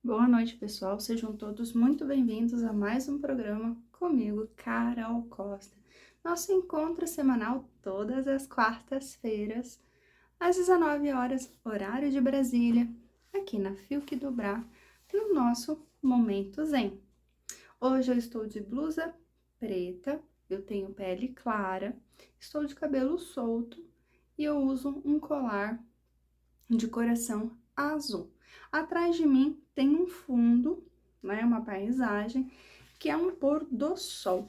Boa noite, pessoal. Sejam todos muito bem-vindos a mais um programa comigo, Carol Costa. Nosso encontro semanal todas as quartas-feiras, às 19 horas, horário de Brasília, aqui na Fiuk do Brá, no nosso Momento Zen. Hoje eu estou de blusa preta, eu tenho pele clara, estou de cabelo solto e eu uso um colar de coração azul. Atrás de mim tem um fundo, né, uma paisagem, que é um pôr do sol,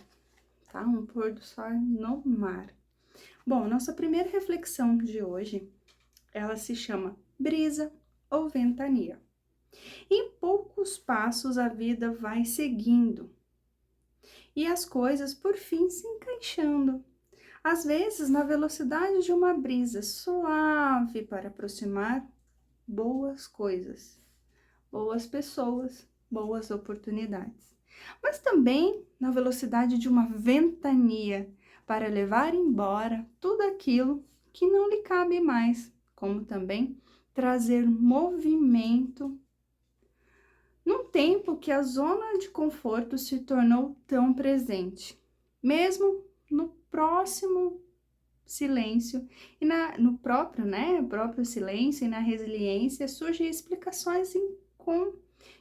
tá? Um pôr do sol no mar. Bom, nossa primeira reflexão de hoje, ela se chama brisa ou ventania. Em poucos passos a vida vai seguindo e as coisas por fim se encaixando. Às vezes na velocidade de uma brisa suave para aproximar boas coisas, boas pessoas, boas oportunidades. Mas também na velocidade de uma ventania para levar embora tudo aquilo que não lhe cabe mais, como também trazer movimento num tempo que a zona de conforto se tornou tão presente, mesmo no próximo silêncio e no próprio, próprio silêncio e na resiliência surgem explicações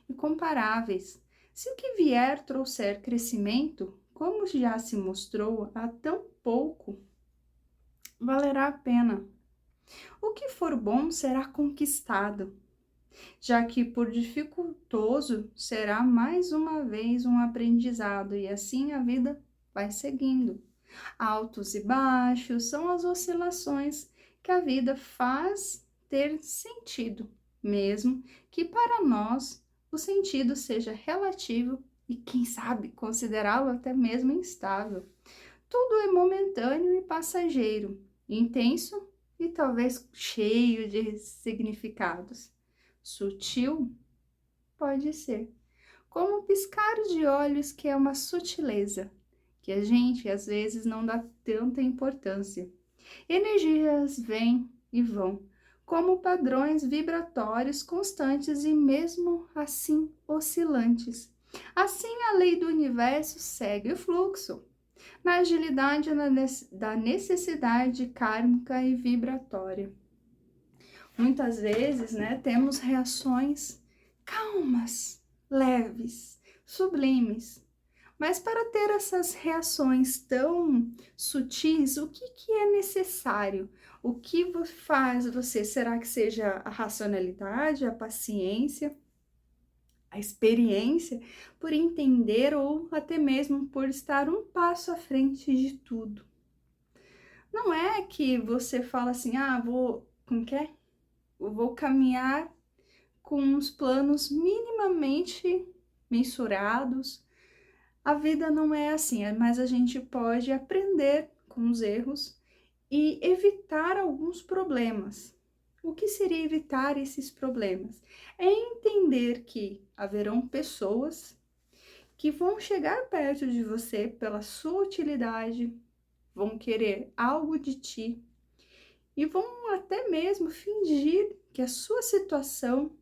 incomparáveis. Se o que vier trouxer crescimento, como já se mostrou há tão pouco, valerá a pena. O que for bom será conquistado, já que por dificultoso será mais uma vez um aprendizado e assim a vida vai seguindo. Altos e baixos são as oscilações que a vida faz ter sentido, mesmo que para nós o sentido seja relativo e, quem sabe, considerá-lo até mesmo instável. Tudo é momentâneo e passageiro, intenso e talvez cheio de significados. Sutil pode ser, como um piscar de olhos que é uma sutileza que a gente às vezes não dá tanta importância. Energias vêm e vão, como padrões vibratórios constantes e mesmo assim oscilantes. Assim a lei do universo segue o fluxo, na agilidade da necessidade kármica e vibratória. Muitas vezes, temos reações calmas, leves, sublimes, mas para ter essas reações tão sutis, o que é necessário? O que faz você? Será que seja a racionalidade, a paciência, a experiência por entender ou até mesmo por estar um passo à frente de tudo? Não é que você fala assim, como que é? Eu vou caminhar com uns planos minimamente mensurados. A vida não é assim, mas a gente pode aprender com os erros e evitar alguns problemas. O que seria evitar esses problemas? É entender que haverão pessoas que vão chegar perto de você pela sua utilidade, vão querer algo de ti e vão até mesmo fingir que a sua situação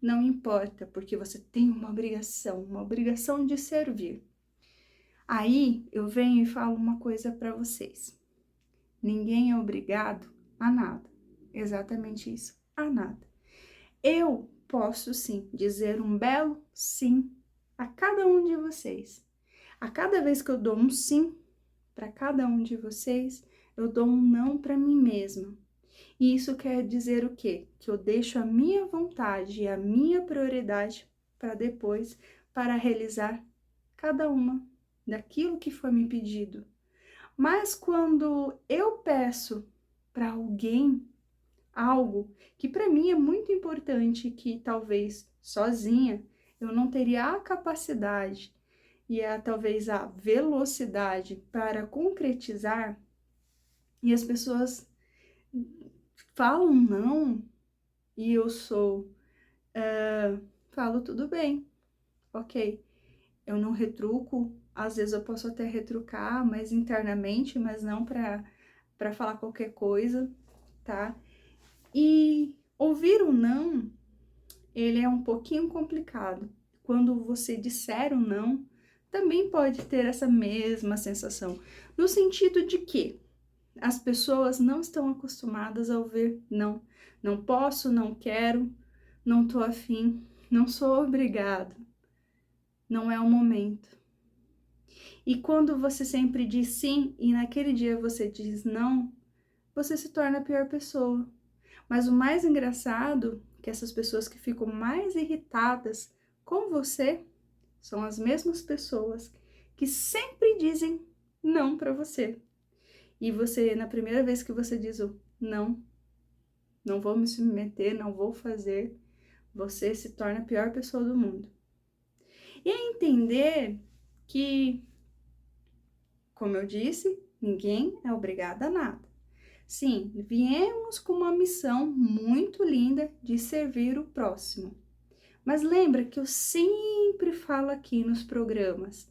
não importa, porque você tem uma obrigação de servir. Aí eu venho e falo uma coisa para vocês. Ninguém é obrigado a nada. Exatamente isso, a nada. Eu posso sim dizer um belo sim a cada um de vocês. A cada vez que eu dou um sim para cada um de vocês, eu dou um não para mim mesma. E isso quer dizer o quê? Que eu deixo a minha vontade e a minha prioridade para depois, para realizar cada uma daquilo que foi me pedido. Mas quando eu peço para alguém algo que para mim é muito importante, que talvez sozinha eu não teria a capacidade e talvez a velocidade para concretizar, e as pessoas falam não, e eu falo tudo bem, ok. Eu não retruco, às vezes eu posso até retrucar, mas internamente, mas não para falar qualquer coisa, tá? E ouvir o não ele é um pouquinho complicado. Quando você disser um não, também pode ter essa mesma sensação, no sentido de que as pessoas não estão acostumadas a ouvir não. Não posso, não quero, não tô afim, não sou obrigado, não é o momento. E quando você sempre diz sim e naquele dia você diz não, você se torna a pior pessoa. Mas o mais engraçado é que essas pessoas que ficam mais irritadas com você são as mesmas pessoas que sempre dizem não para você. E você, na primeira vez que você diz o não, não vou me submeter, não vou fazer, você se torna a pior pessoa do mundo. E é entender que, como eu disse, ninguém é obrigado a nada. Sim, viemos com uma missão muito linda de servir o próximo. Mas lembra que eu sempre falo aqui nos programas.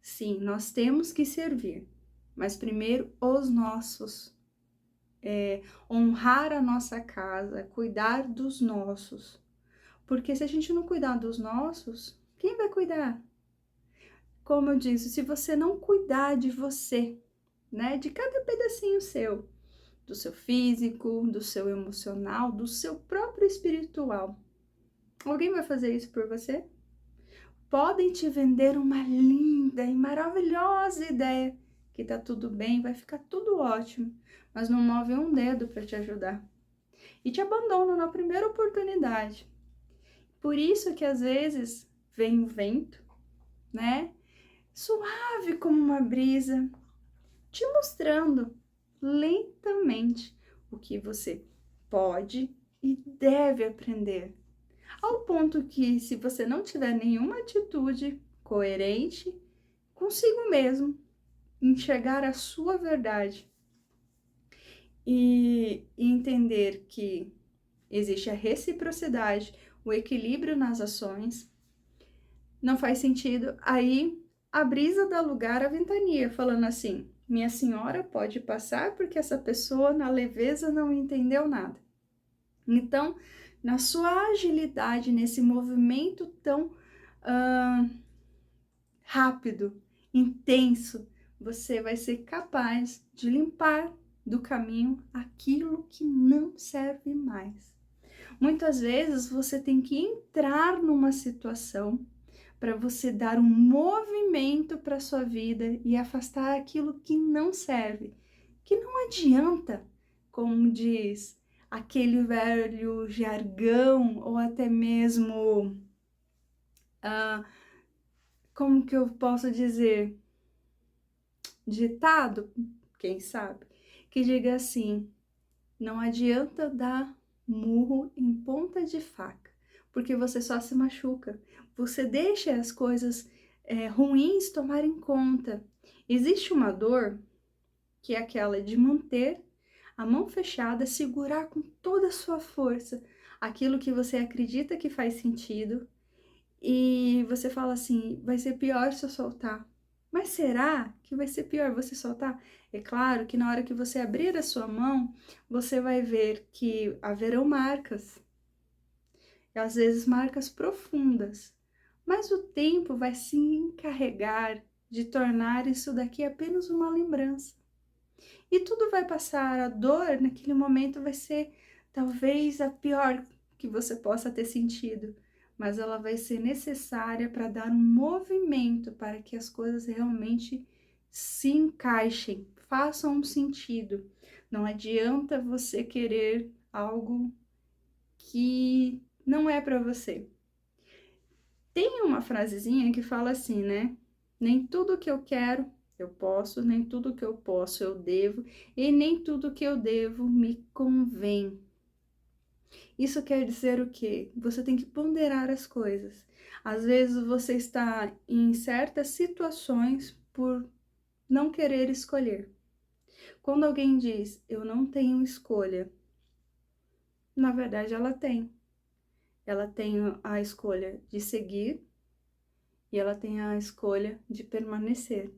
Sim, nós temos que servir, mas primeiro os nossos. Honrar a nossa casa, cuidar dos nossos. Porque se a gente não cuidar dos nossos, quem vai cuidar? Como eu disse, se você não cuidar de você, né, de cada pedacinho seu, do seu físico, do seu emocional, do seu próprio espiritual, alguém vai fazer isso por você? Podem te vender uma linda e maravilhosa ideia, que tá tudo bem, vai ficar tudo ótimo, mas não move um dedo para te ajudar. E te abandonam na primeira oportunidade. Por isso que às vezes vem o vento, né? Suave como uma brisa, te mostrando lentamente o que você pode e deve aprender. Ao ponto que, se você não tiver nenhuma atitude coerente consigo mesmo, enxergar a sua verdade e entender que existe a reciprocidade, o equilíbrio nas ações, não faz sentido. Aí a brisa dá lugar à ventania, falando assim: minha senhora pode passar porque essa pessoa na leveza não entendeu nada. Então, na sua agilidade, nesse movimento tão rápido, intenso, você vai ser capaz de limpar do caminho aquilo que não serve mais. Muitas vezes você tem que entrar numa situação para você dar um movimento para sua vida e afastar aquilo que não serve, que não adianta, como diz aquele velho jargão ou até mesmo, como que eu posso dizer, ditado, quem sabe, que diga assim: não adianta dar murro em ponta de faca, porque você só se machuca. Você deixa as coisas ruins tomarem conta. Existe uma dor que é aquela de manter a mão fechada, segurar com toda a sua força aquilo que você acredita que faz sentido e você fala assim: vai ser pior se eu soltar. Mas será que vai ser pior você soltar? É claro que na hora que você abrir a sua mão, você vai ver que haverão marcas, e às vezes marcas profundas, mas o tempo vai se encarregar de tornar isso daqui apenas uma lembrança. E tudo vai passar, a dor naquele momento vai ser talvez a pior que você possa ter sentido, mas ela vai ser necessária para dar um movimento para que as coisas realmente se encaixem, façam um sentido. Não adianta você querer algo que não é para você. Tem uma frasezinha que fala assim, né? Nem tudo que eu quero eu posso, nem tudo que eu posso eu devo, e nem tudo que eu devo me convém. Isso quer dizer o quê? Você tem que ponderar as coisas. Às vezes você está em certas situações por não querer escolher. Quando alguém diz, eu não tenho escolha, na verdade ela tem. Ela tem a escolha de seguir e ela tem a escolha de permanecer.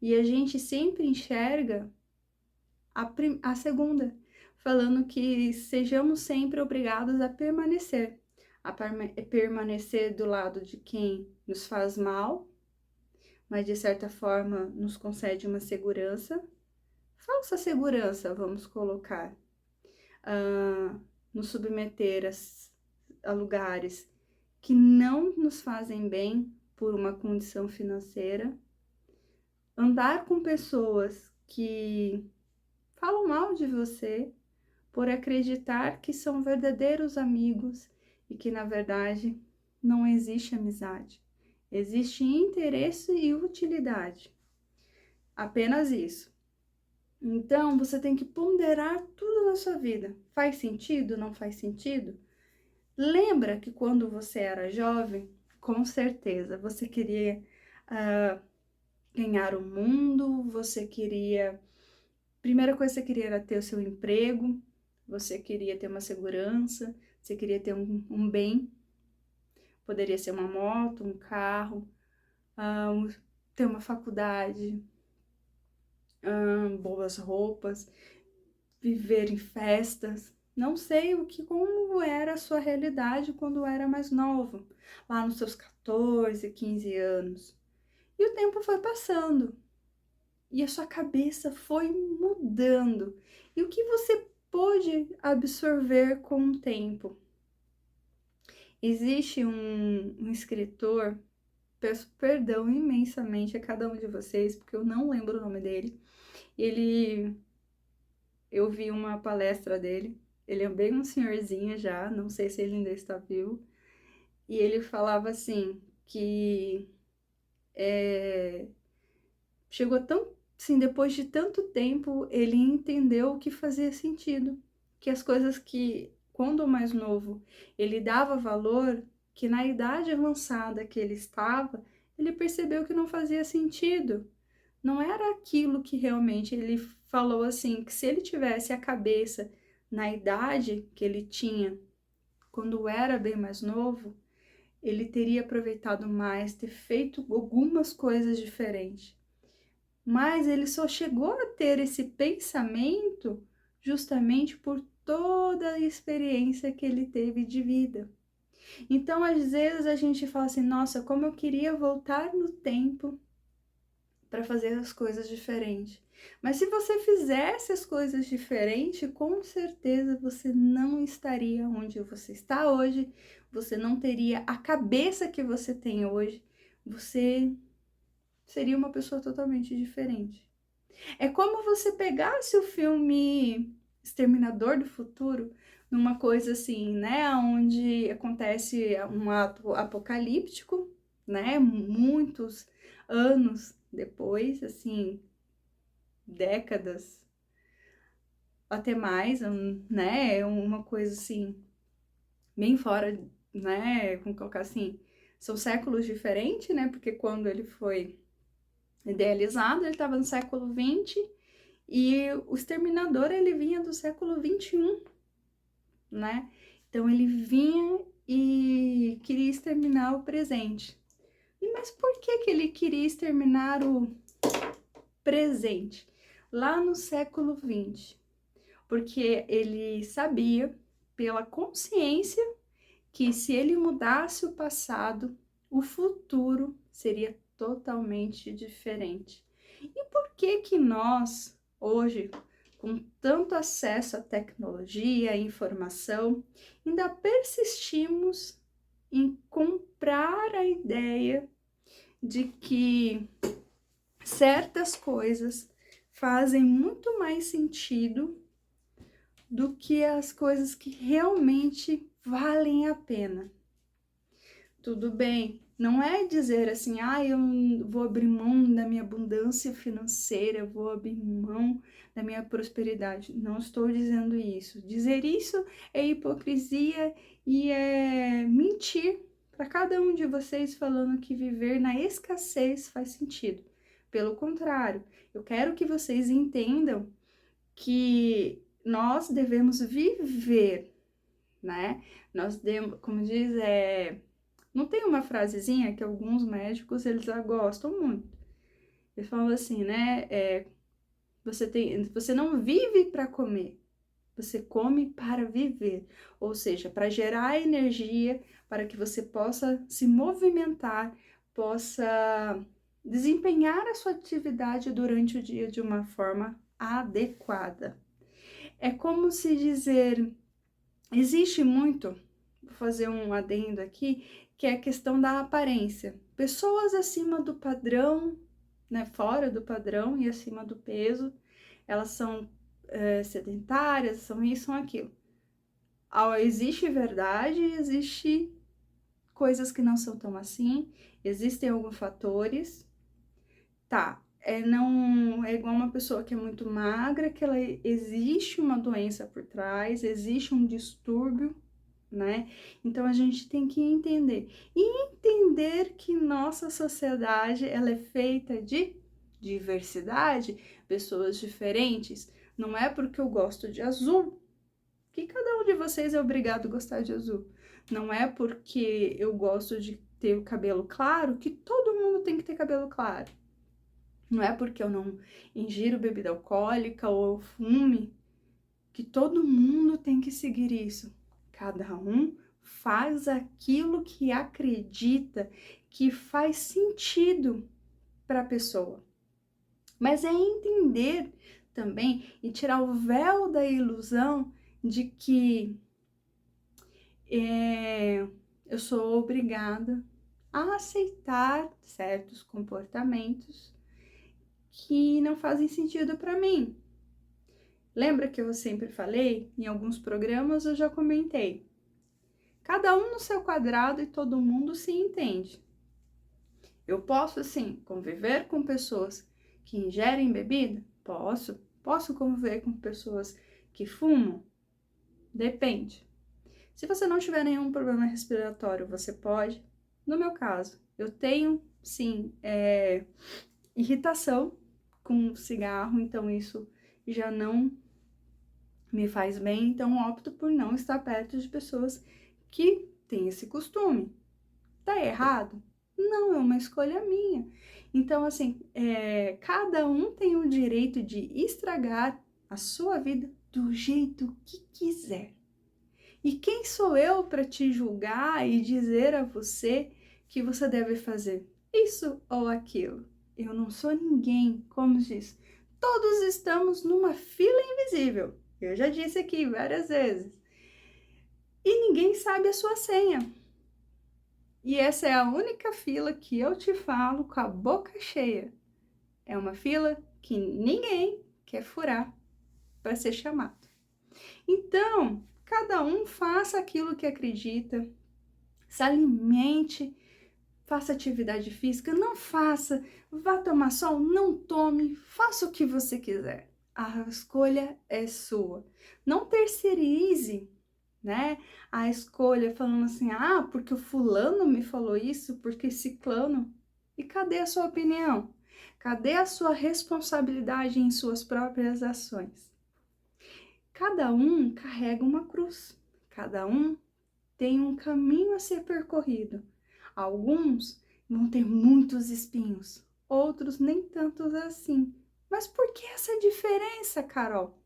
E a gente sempre enxerga a segunda. falando que sejamos sempre obrigados a permanecer do lado de quem nos faz mal, mas de certa forma nos concede uma segurança, falsa segurança, vamos colocar, nos submeter a lugares que não nos fazem bem por uma condição financeira, andar com pessoas que falam mal de você por acreditar que são verdadeiros amigos e que, na verdade, não existe amizade. Existe interesse e utilidade. Apenas isso. Então, você tem que ponderar tudo na sua vida. Faz sentido? Não faz sentido? Lembra que quando você era jovem, com certeza, você queria ganhar o mundo, você queria... Primeira coisa que você queria era ter o seu emprego, você queria ter uma segurança, você queria ter um bem, poderia ser uma moto, um carro, ter uma faculdade, boas roupas, viver em festas. Não sei como era a sua realidade quando era mais novo, lá nos seus 14, 15 anos. E o tempo foi passando. E a sua cabeça foi mudando. E o que você pôde absorver com o tempo? Existe um escritor, peço perdão imensamente a cada um de vocês, porque eu não lembro o nome dele. Eu vi uma palestra dele, ele é bem um senhorzinho já, não sei se ele ainda está vivo. E ele falava assim, que chegou assim, depois de tanto tempo, ele entendeu que fazia sentido. Que as coisas que, quando mais novo, ele dava valor, que na idade avançada que ele estava, ele percebeu que não fazia sentido. Não era aquilo que realmente ele falou assim, que se ele tivesse a cabeça na idade que ele tinha, quando era bem mais novo, ele teria aproveitado mais, ter feito algumas coisas diferentes. Mas ele só chegou a ter esse pensamento justamente por toda a experiência que ele teve de vida. Então, às vezes a gente fala assim, nossa, como eu queria voltar no tempo para fazer as coisas diferentes. Mas se você fizesse as coisas diferentes, com certeza você não estaria onde você está hoje, você não teria a cabeça que você tem hoje, você seria uma pessoa totalmente diferente. É como você pegasse o filme Exterminador do Futuro, numa coisa assim, né, onde acontece um ato apocalíptico, né, muitos anos depois, assim, décadas, até mais, né, uma coisa assim, bem fora, né, como colocar assim, são séculos diferentes, né, porque quando ele foi idealizado, ele estava no século 20 e o Exterminador, ele vinha do século 21, né? Então, ele vinha e queria exterminar o presente. Mas por que ele queria exterminar o presente? Lá no século 20. Porque ele sabia, pela consciência, que se ele mudasse o passado, o futuro seria totalmente diferente. E por que nós, hoje, com tanto acesso à tecnologia e informação, ainda persistimos em comprar a ideia de que certas coisas fazem muito mais sentido do que as coisas que realmente valem a pena? Tudo bem, não é dizer assim, eu vou abrir mão da minha abundância financeira, vou abrir mão da minha prosperidade. Não estou dizendo isso. Dizer isso é hipocrisia e é mentir para cada um de vocês falando que viver na escassez faz sentido. Pelo contrário, eu quero que vocês entendam que nós devemos viver, né? Nós devemos, como diz, não tem uma frasezinha que alguns médicos eles gostam muito. Eles falam assim, né? Você não vive para comer, Você come para viver, ou seja, para gerar energia, para que você possa se movimentar, possa desempenhar a sua atividade durante o dia de uma forma adequada. É como se dizer, existe muito, vou fazer um adendo aqui, que é a questão da aparência. Pessoas acima do padrão, né, fora do padrão e acima do peso, elas são sedentárias, são isso, são aquilo. Existe verdade, existe coisas que não são tão assim, existem alguns fatores, tá, não é igual uma pessoa que é muito magra, que ela existe uma doença por trás, existe um distúrbio, né? Então a gente tem que entender e entender que nossa sociedade ela é feita de diversidade, pessoas diferentes. Não é porque eu gosto de azul que cada um de vocês é obrigado a gostar de azul. Não é porque eu gosto de ter o cabelo claro que todo mundo tem que ter cabelo claro. Não é porque eu não ingiro bebida alcoólica ou eu fume que todo mundo tem que seguir isso. Cada um faz aquilo que acredita que faz sentido para a pessoa. Mas é entender também e tirar o véu da ilusão de que eu sou obrigada a aceitar certos comportamentos que não fazem sentido para mim. Lembra que eu sempre falei, em alguns programas eu já comentei, cada um no seu quadrado e todo mundo se entende. Eu posso, sim, conviver com pessoas que ingerem bebida? Posso. Posso conviver com pessoas que fumam? Depende. Se você não tiver nenhum problema respiratório, você pode. No meu caso, eu tenho, sim, irritação com cigarro, então isso já não me faz bem, então opto por não estar perto de pessoas que têm esse costume. Tá errado? Não, é uma escolha minha. Então, assim, cada um tem o direito de estragar a sua vida do jeito que quiser. E quem sou eu para te julgar e dizer a você que você deve fazer isso ou aquilo? Eu não sou ninguém, como diz. Todos estamos numa fila invisível. Eu já disse aqui várias vezes. E ninguém sabe a sua senha. E essa é a única fila que eu te falo com a boca cheia. É uma fila que ninguém quer furar para ser chamado. Então, cada um faça aquilo que acredita, se alimente, faça atividade física, não faça, vá tomar sol, não tome, faça o que você quiser. A escolha é sua. Não terceirize, né, a escolha falando assim, porque o fulano me falou isso, porque ciclano. E cadê a sua opinião? Cadê a sua responsabilidade em suas próprias ações? Cada um carrega uma cruz, cada um tem um caminho a ser percorrido. Alguns vão ter muitos espinhos, outros nem tantos assim. Mas por que essa diferença, Carol?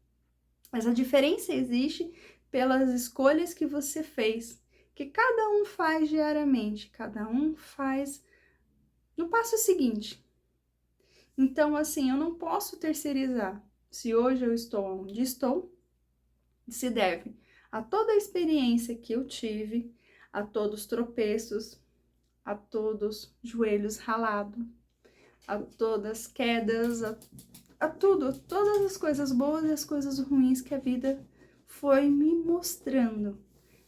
Essa diferença existe pelas escolhas que você fez, que cada um faz diariamente, cada um faz no passo seguinte. Então, assim, eu não posso terceirizar. Se hoje eu estou onde estou, se deve a toda a experiência que eu tive, a todos os tropeços, a todos joelhos ralados, a todas as quedas, a tudo, todas as coisas boas e as coisas ruins que a vida foi me mostrando.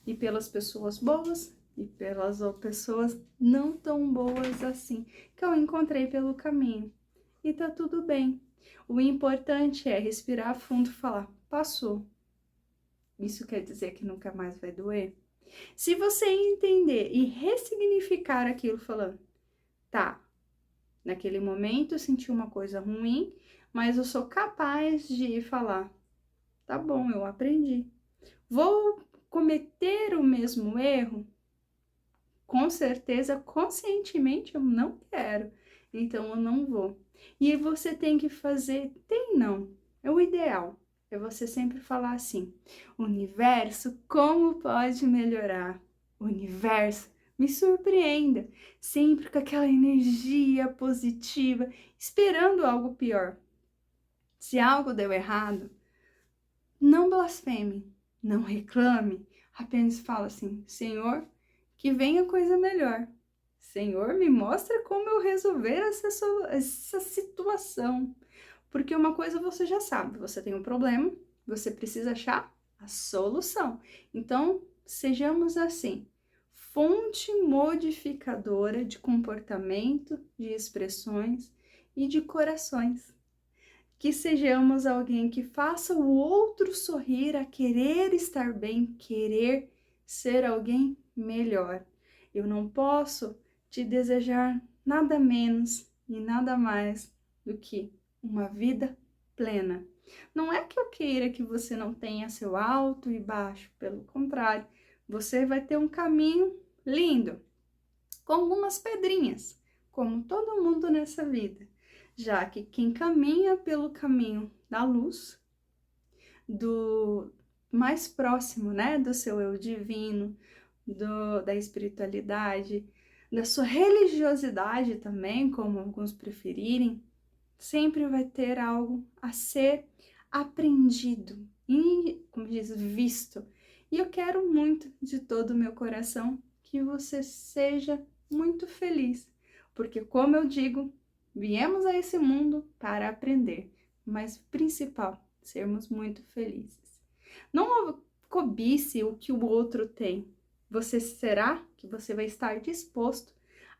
E pelas pessoas boas e pelas pessoas não tão boas assim, que eu encontrei pelo caminho. E tá tudo bem. O importante é respirar fundo e falar, passou. Isso quer dizer que nunca mais vai doer? Se você entender e ressignificar aquilo falando, tá, naquele momento eu senti uma coisa ruim, mas eu sou capaz de falar, tá bom, eu aprendi. Vou cometer o mesmo erro? Com certeza, conscientemente eu não quero, então eu não vou. E você tem que fazer, não, é o ideal. é você sempre falar assim: universo, como pode melhorar? Universo, me surpreenda, sempre com aquela energia positiva, esperando algo pior. Se algo deu errado, não blasfeme, não reclame, apenas fala assim: Senhor, que venha coisa melhor. Senhor, me mostra como eu resolver essa situação. Porque uma coisa você já sabe, você tem um problema, você precisa achar a solução. Então, sejamos assim, fonte modificadora de comportamento, de expressões e de corações. Que sejamos alguém que faça o outro sorrir a querer estar bem, querer ser alguém melhor. Eu não posso te desejar nada menos e nada mais do que uma vida plena. Não é que eu queira que você não tenha seu alto e baixo, pelo contrário, você vai ter um caminho lindo, com algumas pedrinhas, como todo mundo nessa vida, já que quem caminha pelo caminho da luz, do mais próximo, né, do seu eu divino, da espiritualidade, da sua religiosidade também, como alguns preferirem, sempre vai ter algo a ser aprendido e, como diz, visto. E eu quero muito, de todo o meu coração, que você seja muito feliz, porque, como eu digo, viemos a esse mundo para aprender, mas principal, sermos muito felizes. Não cobice o que o outro tem. Será que você vai estar disposto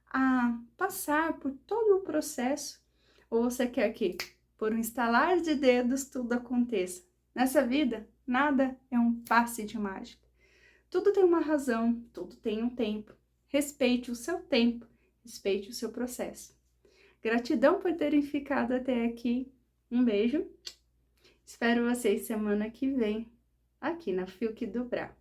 a passar por todo o processo? Ou você quer que, por um estalar de dedos, tudo aconteça? Nessa vida, nada é um passe de mágica. Tudo tem uma razão, tudo tem um tempo. Respeite o seu tempo, respeite o seu processo. Gratidão por terem ficado até aqui. Um beijo. Espero vocês semana que vem, aqui na Fiuk do Bra.